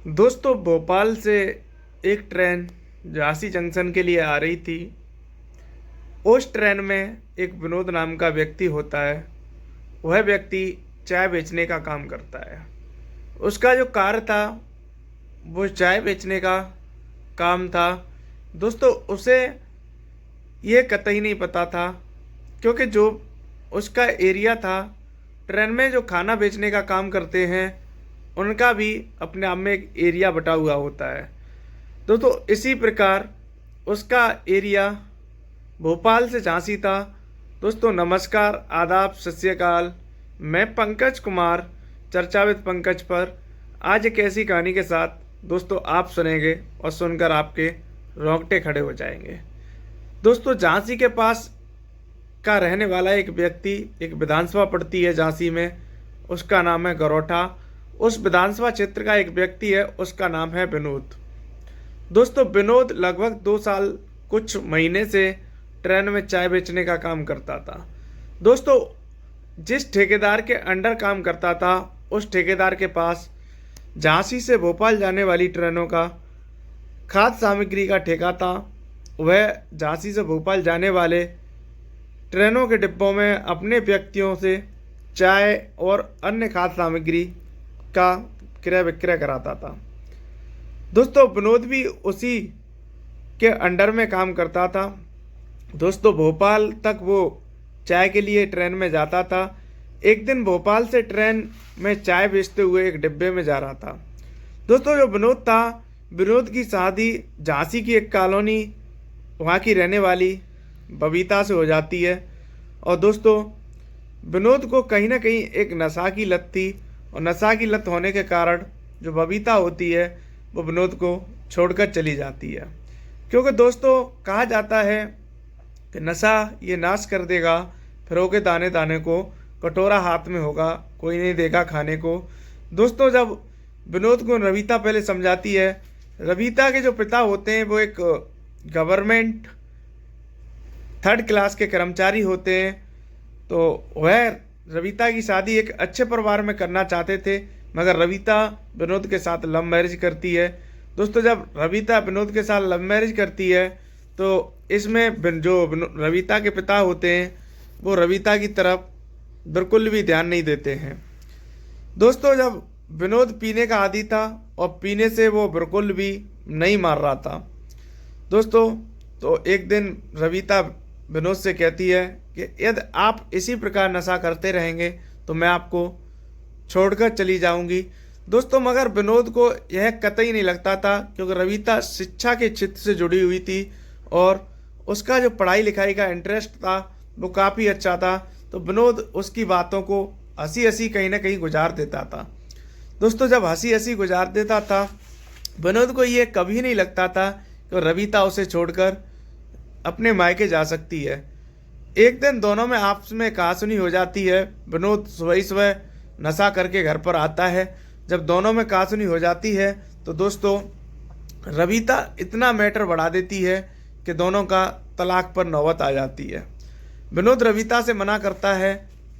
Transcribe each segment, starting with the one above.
दोस्तों, भोपाल से एक ट्रेन झांसी जंक्शन के लिए आ रही थी। उस ट्रेन में एक विनोद नाम का व्यक्ति होता है। वह व्यक्ति चाय बेचने का काम करता है। उसका जो कार्य था वो चाय बेचने का काम था। दोस्तों, उसे ये कतई नहीं पता था, क्योंकि जो उसका एरिया था, ट्रेन में जो खाना बेचने का काम करते हैं उनका भी अपने आप में एक एरिया बटा हुआ होता है। दोस्तों, इसी प्रकार उसका एरिया भोपाल से झांसी था। दोस्तों नमस्कार, आदाब, सत श्री अकाल। मैं पंकज कुमार, चर्चा विद पंकज पर आज एक ऐसी कहानी के साथ दोस्तों आप सुनेंगे और सुनकर आपके रोंगटे खड़े हो जाएंगे। दोस्तों, झांसी के पास का रहने वाला एक व्यक्ति, एक विधानसभा पड़ती है झांसी में, उसका नाम है गरोठा। उस विधानसभा क्षेत्र का एक व्यक्ति है, उसका नाम है विनोद। दोस्तों, विनोद लगभग 2 साल कुछ महीने से ट्रेन में चाय बेचने का काम करता था। दोस्तों, जिस ठेकेदार के अंडर काम करता था, उस ठेकेदार के पास झांसी से भोपाल जाने वाली ट्रेनों का खाद्य सामग्री का ठेका था। वह झांसी से भोपाल जाने वाले ट्रेनों के डिब्बों में अपने व्यक्तियों से चाय और अन्य खाद्य सामग्री का क्रय विक्रय कराता था। दोस्तों, विनोद भी उसी के अंडर में काम करता था। दोस्तों, भोपाल तक वो चाय के लिए ट्रेन में जाता था। एक दिन भोपाल से ट्रेन में चाय बेचते हुए एक डिब्बे में जा रहा था। दोस्तों, जो विनोद था, विनोद की शादी झांसी की एक कॉलोनी वहाँ की रहने वाली बबीता से हो जाती है। और दोस्तों, विनोद को कहीं ना कहीं एक नशा की लत थी, और नशा की लत होने के कारण जो बबीता होती है वो विनोद को छोड़कर चली जाती है। क्योंकि दोस्तों, कहा जाता है कि नशा ये नाश कर देगा, फिरोगे दाने दाने को, कटोरा हाथ में होगा, कोई नहीं देगा खाने को। दोस्तों, जब विनोद को रविता पहले समझाती है, रविता के जो पिता होते हैं वो एक गवर्नमेंट 3rd क्लास के कर्मचारी होते हैं। तो वह रविता की शादी एक अच्छे परिवार में करना चाहते थे, मगर रविता विनोद के साथ लव मैरिज करती है। दोस्तों, जब रविता विनोद के साथ लव मैरिज करती है तो इसमें जो रविता के पिता होते हैं वो रविता की तरफ बिल्कुल भी ध्यान नहीं देते हैं। दोस्तों, जब विनोद पीने का आदी था और पीने से वो बिल्कुल भी नहीं मार रहा था। दोस्तों, तो एक दिन रविता विनोद से कहती है कि यदि आप इसी प्रकार नशा करते रहेंगे तो मैं आपको छोड़कर चली जाऊंगी। दोस्तों, मगर विनोद को यह कतई नहीं लगता था, क्योंकि रविता शिक्षा के क्षेत्र से जुड़ी हुई थी और उसका जो पढ़ाई लिखाई का इंटरेस्ट था वो काफ़ी अच्छा था। तो विनोद उसकी बातों को हंसी हंसी कहीं ना कहीं गुजार देता था। दोस्तों, जब हंसी हंसी गुजार देता था, विनोद को ये कभी नहीं लगता था कि रविता उसे छोड़कर अपने मायके जा सकती है। एक दिन दोनों में आपस में कहासुनी हो जाती है। विनोद सुबह ही सुबह नशा करके घर पर आता है। जब दोनों में कहासुनी हो जाती है तो दोस्तों, रविता इतना मैटर बढ़ा देती है कि दोनों का तलाक पर नौबत आ जाती है। विनोद रविता से मना करता है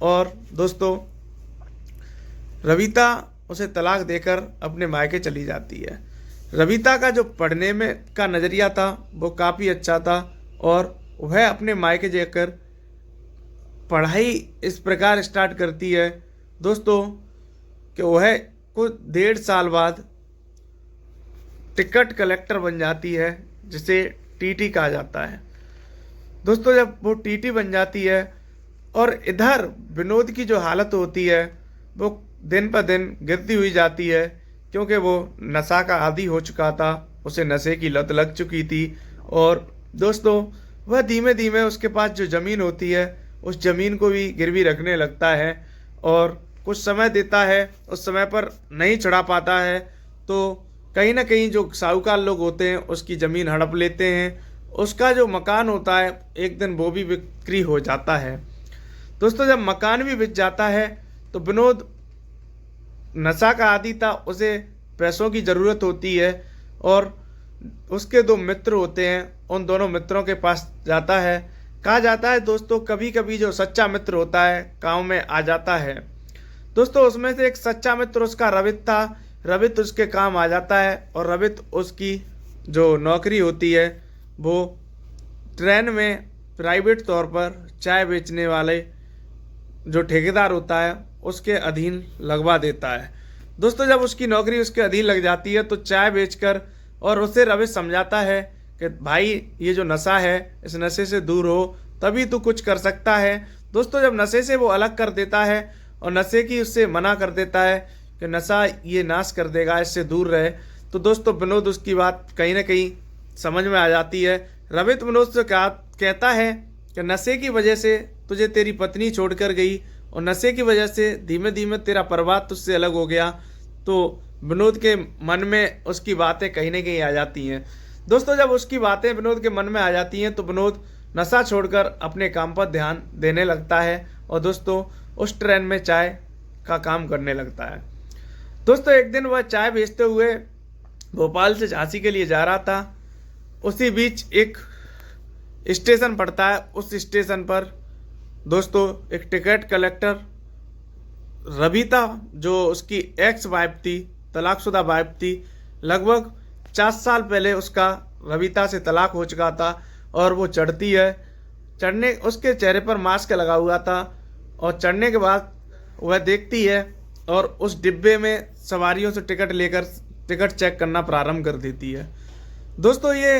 और दोस्तों, रविता उसे तलाक देकर अपने मायके चली जाती है। रविता का जो पढ़ने में का नज़रिया था वो काफ़ी अच्छा था, और वह अपने मायके जाकर पढ़ाई इस प्रकार स्टार्ट करती है दोस्तों कि वह कुछ 1.5 साल बाद टिकट कलेक्टर बन जाती है, जिसे टीटी कहा जाता है। दोस्तों, जब वो टीटी बन जाती है और इधर विनोद की जो हालत होती है वो दिन पर दिन गिरती हुई जाती है, क्योंकि वो नशा का आदी हो चुका था, उसे नशे की लत लग चुकी थी। और दोस्तों, वह धीमे धीमे उसके पास जो ज़मीन होती है उस ज़मीन को भी गिरवी रखने लगता है, और कुछ समय देता है, उस समय पर नहीं छुड़ा पाता है तो कहीं ना कहीं जो साहूकार लोग होते हैं उसकी ज़मीन हड़प लेते हैं। उसका जो मकान होता है एक दिन वो भी बिक्री हो जाता है। दोस्तों, जब मकान भी बिक जाता है तो विनोद नशा का आदी था, उसे पैसों की ज़रूरत होती है, और उसके 2 मित्र होते हैं, उन दोनों मित्रों के पास जाता है। कहा जाता है दोस्तों, कभी कभी जो सच्चा मित्र होता है काम में आ जाता है। दोस्तों, उसमें से एक सच्चा मित्र उसका रवित था। रवित उसके काम आ जाता है और रवित उसकी जो नौकरी होती है वो ट्रेन में प्राइवेट तौर पर चाय बेचने वाले जो ठेकेदार होता है उसके अधीन लगवा देता है। दोस्तों जब उसकी नौकरी उसके अधीन लग जाती है तो चाय बेचकर और उसे रवित समझाता है कि भाई ये जो नशा है इस नशे से दूर हो तभी तू कुछ कर सकता है। दोस्तों जब नशे से वो अलग कर देता है और नशे की उससे मना कर देता है कि नशा ये नाश कर देगा, इससे दूर रहे, तो दोस्तों विनोद उसकी बात कहीं ना कहीं समझ में आ जाती है। रवित विनोद से कहता है कि नशे की वजह से तुझे तेरी पत्नी छोड़कर गई और नशे की वजह से धीमे धीमे तेरा परिवार तुझसे अलग हो गया। तो विनोद के मन में उसकी बातें कहीं ना कहीं आ जाती हैं। दोस्तों जब उसकी बातें विनोद के मन में आ जाती हैं तो विनोद नशा छोड़कर अपने काम पर ध्यान देने लगता है और दोस्तों उस ट्रेन में चाय का काम करने लगता है। दोस्तों एक दिन वह चाय बेचते हुए भोपाल से झांसी के लिए जा रहा था। उसी बीच एक स्टेशन पड़ता है। उस स्टेशन पर दोस्तों एक टिकट कलेक्टर रविता जो उसकी एक्स वाइफ थी, तलाकशुदा वाइफ थी, लगभग 4 साल पहले उसका रविता से तलाक हो चुका था और वो चढ़ती है। चढ़ने उसके चेहरे पर मास्क लगा हुआ था और चढ़ने के बाद वह देखती है और उस डिब्बे में सवारियों से टिकट लेकर टिकट चेक करना प्रारंभ कर देती है। दोस्तों ये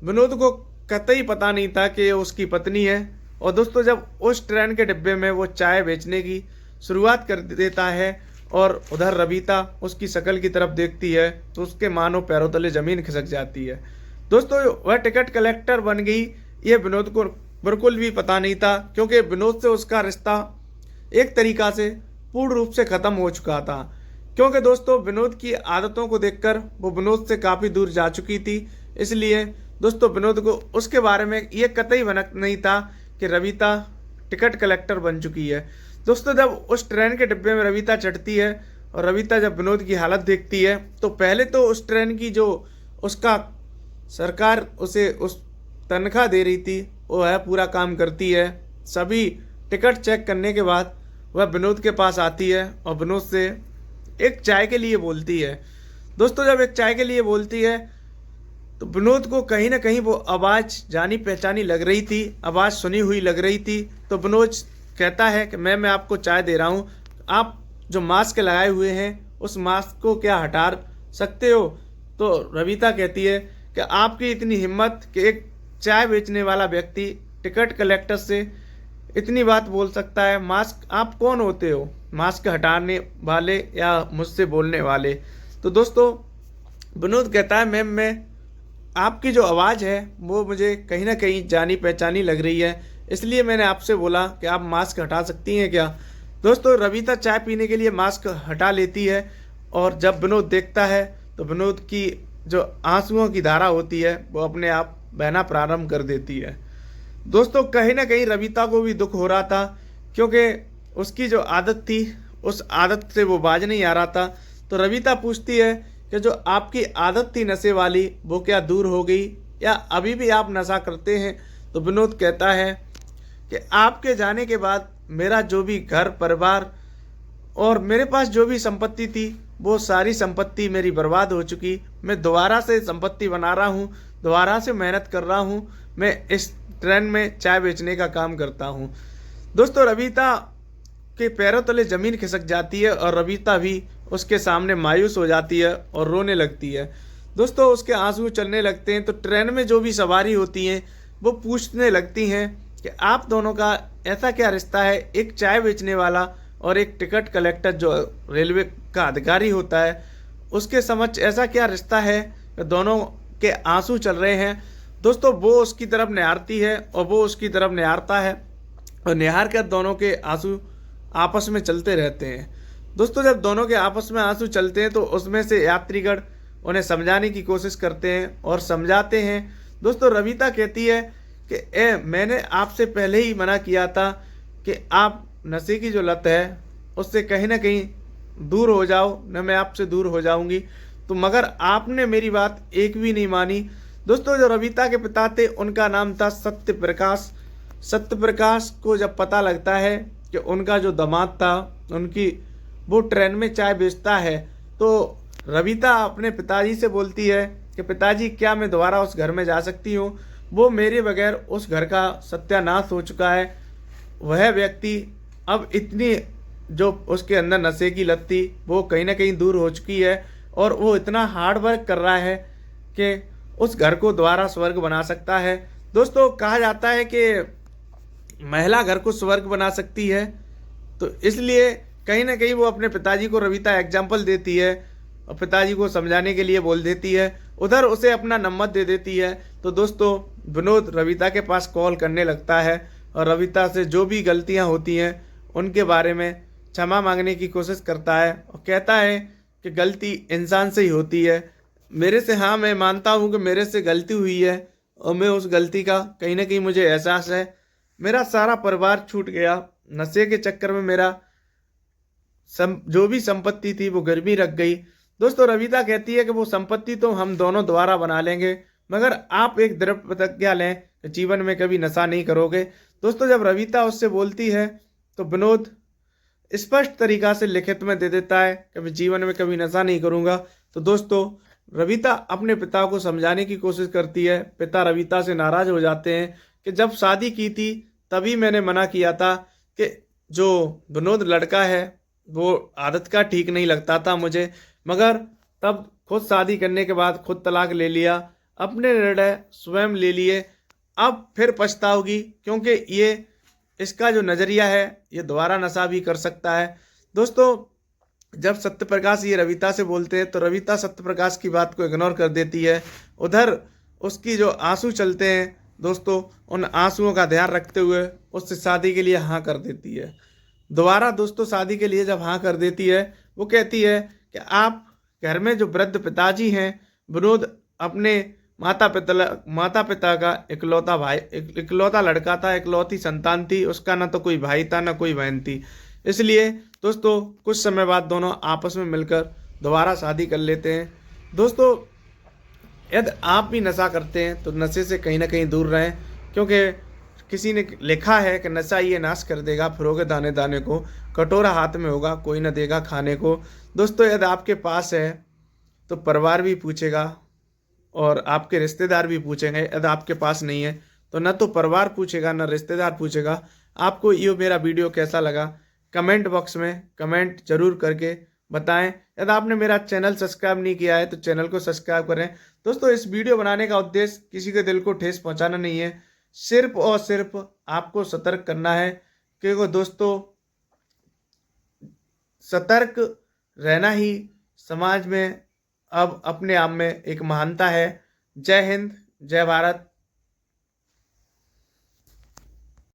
विनोद को कतई पता नहीं था कि ये उसकी पत्नी है। और दोस्तों जब उस ट्रेन के डिब्बे में वो चाय बेचने की शुरुआत कर देता है और उधर रविता उसकी शक्ल की तरफ देखती है तो उसके मानो पैरों तले ज़मीन खिसक जाती है। दोस्तों वह टिकट कलेक्टर बन गई ये विनोद को बिल्कुल भी पता नहीं था, क्योंकि विनोद से उसका रिश्ता एक तरीक़ा से पूर्ण रूप से ख़त्म हो चुका था। क्योंकि दोस्तों विनोद की आदतों को देखकर वो विनोद से काफ़ी दूर जा चुकी थी। इसलिए दोस्तों विनोद को उसके बारे में ये कतई भनक नहीं था कि रविता टिकट कलेक्टर बन चुकी है। दोस्तों जब उस ट्रेन के डिब्बे में रविता चढ़ती है और रविता जब विनोद की हालत देखती है तो पहले तो उस ट्रेन की जो उसका सरकार उसे उस तनख्वाह दे रही थी वो है पूरा काम करती है। सभी टिकट चेक करने के बाद वह विनोद के पास आती है और विनोद से एक चाय के लिए बोलती है। दोस्तों जब एक चाय के लिए बोलती है तो विनोद को कहीं ना कहीं वो आवाज़ जानी पहचानी लग रही थी, आवाज़ सुनी हुई लग रही थी। तो विनोद कहता है कि मैं आपको चाय दे रहा हूँ, आप जो मास्क लगाए हुए हैं उस मास्क को क्या हटा सकते हो। तो रविता कहती है कि आपकी इतनी हिम्मत कि एक चाय बेचने वाला व्यक्ति टिकट कलेक्टर से इतनी बात बोल सकता है, मास्क आप कौन होते हो, मास्क हटाने वाले या मुझसे बोलने वाले। तो दोस्तों विनोद कहता है मैम मैं आपकी जो आवाज़ है वो मुझे कहीं ना कहीं जानी पहचानी लग रही है, इसलिए मैंने आपसे बोला कि आप मास्क हटा सकती हैं क्या। दोस्तों रविता चाय पीने के लिए मास्क हटा लेती है और जब विनोद देखता है तो विनोद की जो आंसुओं की धारा होती है वो अपने आप बहना प्रारंभ कर देती है। दोस्तों कहीं ना कहीं रविता को भी दुख हो रहा था, क्योंकि उसकी जो आदत थी उस आदत से वो बाज नहीं आ रहा था। तो रविता पूछती है कि जो आपकी आदत थी नशे वाली वो क्या दूर हो गई या अभी भी आप नशा करते हैं। तो विनोद कहता है कि आपके जाने के बाद मेरा जो भी घर परिवार और मेरे पास जो भी संपत्ति थी वो सारी संपत्ति मेरी बर्बाद हो चुकी। मैं दोबारा से संपत्ति बना रहा हूँ, दोबारा से मेहनत कर रहा हूँ, मैं इस ट्रेन में चाय बेचने का काम करता हूँ। दोस्तों रविता के पैरों तले ज़मीन खिसक जाती है और रविता भी उसके सामने मायूस हो जाती है और रोने लगती है। दोस्तों उसके आंसू चलने लगते हैं। तो ट्रेन में जो भी सवारी होती हैं वो पूछने लगती हैं कि आप दोनों का ऐसा क्या रिश्ता है, एक चाय बेचने वाला और एक टिकट कलेक्टर जो रेलवे का अधिकारी होता है उसके समक्ष ऐसा क्या रिश्ता है कि दोनों के आंसू चल रहे हैं। दोस्तों वो उसकी तरफ निहारती है और वो उसकी तरफ निहारता है और निहार कर दोनों के आंसू आपस में चलते रहते हैं। दोस्तों जब दोनों के आपस में आंसू चलते हैं तो उसमें से यात्रीगण उन्हें समझाने की कोशिश करते हैं और समझाते हैं। दोस्तों रविता कहती है कि मैंने आपसे पहले ही मना किया था कि आप नशे की जो लत है उससे कहीं ना कहीं दूर हो जाओ, न मैं आपसे दूर हो जाऊंगी, तो मगर आपने मेरी बात एक भी नहीं मानी। दोस्तों जो रविता के पिता थे उनका नाम था सत्यप्रकाश। सत्यप्रकाश को जब पता लगता है कि उनका जो दामाद था उनकी वो ट्रेन में चाय बेचता है तो रविता अपने पिताजी से बोलती है कि पिताजी क्या मैं दोबारा उस घर में जा सकती हूँ? वो मेरे बगैर उस घर का सत्यानाश हो चुका है। वह व्यक्ति अब इतनी जो उसके अंदर नशे की लत थी वो कहीं ना कहीं दूर हो चुकी है और वो इतना हार्ड वर्क कर रहा है कि उस घर को दोबारा स्वर्ग बना सकता है। दोस्तों कहा जाता है कि महिला घर को स्वर्ग बना सकती है, तो इसलिए कहीं ना कहीं वो अपने पिताजी को रविता एग्जाम्पल देती है और पिताजी को समझाने के लिए बोल देती है, उधर उसे अपना नंबर दे देती है। तो दोस्तों विनोद रविता के पास कॉल करने लगता है और रविता से जो भी गलतियां होती हैं उनके बारे में क्षमा मांगने की कोशिश करता है और कहता है कि गलती इंसान से ही होती है। मेरे से, हाँ मैं मानता हूँ कि मेरे से गलती हुई है और मैं उस गलती का कहीं ना कहीं मुझे एहसास है। मेरा सारा परिवार छूट गया, नशे के चक्कर में मेरा जो भी संपत्ति थी वो गिरवी रख गई। दोस्तों रविता कहती है कि वो संपत्ति तो हम दोनों दोबारा बना लेंगे, मगर आप एक दृढ़ प्रतिज्ञा लें कि जीवन में कभी नशा नहीं करोगे। दोस्तों जब रविता उससे बोलती है तो विनोद स्पष्ट तरीका से लिखित में दे देता है कि मैं जीवन में कभी नशा नहीं करूंगा। तो दोस्तों रविता अपने पिता को समझाने की कोशिश करती है। पिता रविता से नाराज हो जाते हैं कि जब शादी की थी तभी मैंने मना किया था कि जो विनोद लड़का है वो आदत का ठीक नहीं लगता था मुझे, मगर तब खुद शादी करने के बाद खुद तलाक ले लिया, अपने निर्णय स्वयं ले लिए। अब फिर पछताओगी क्योंकि ये इसका जो नज़रिया है ये दोबारा नशा भी कर सकता है। दोस्तों जब सत्यप्रकाश ये रविता से बोलते हैं तो रविता सत्यप्रकाश की बात को इग्नोर कर देती है। उधर उसकी जो आंसू चलते हैं दोस्तों, उन आंसुओं का ध्यान रखते हुए उससे शादी के लिए हाँ कर देती है। दोबारा दोस्तों शादी के लिए जब हाँ कर देती है वो कहती है कि आप घर में जो वृद्ध पिताजी हैं, विनोद अपने माता पिता का इकलौता भाई, इकलौता लड़का था, इकलौती संतान थी, उसका ना तो कोई भाई था ना कोई बहन थी। इसलिए दोस्तों कुछ समय बाद दोनों आपस में मिलकर दोबारा शादी कर लेते हैं। दोस्तों यदि आप भी नशा करते हैं तो नशे से कहीं ना कहीं दूर रहें, क्योंकि किसी ने लिखा है कि नशा ये नाश कर देगा फिरोगे दाने दाने को, कटोरा हाथ में होगा कोई न देगा खाने को। दोस्तों यदि आपके पास है तो परिवार भी पूछेगा और आपके रिश्तेदार भी पूछेंगे, यदि आपके पास नहीं है तो न तो परिवार पूछेगा न रिश्तेदार पूछेगा। आपको ये मेरा वीडियो कैसा लगा कमेंट बॉक्स में कमेंट जरूर करके बताएं। यदि आपने मेरा चैनल सब्सक्राइब नहीं किया है तो चैनल को सब्सक्राइब करें। दोस्तों इस वीडियो बनाने का उद्देश्य किसी के दिल को ठेस पहुंचाना नहीं है, सिर्फ और सिर्फ आपको सतर्क करना है, क्योंकि दोस्तों सतर्क रहना ही समाज में अब अपने आप में एक महानता है। जय हिंद, जय भारत।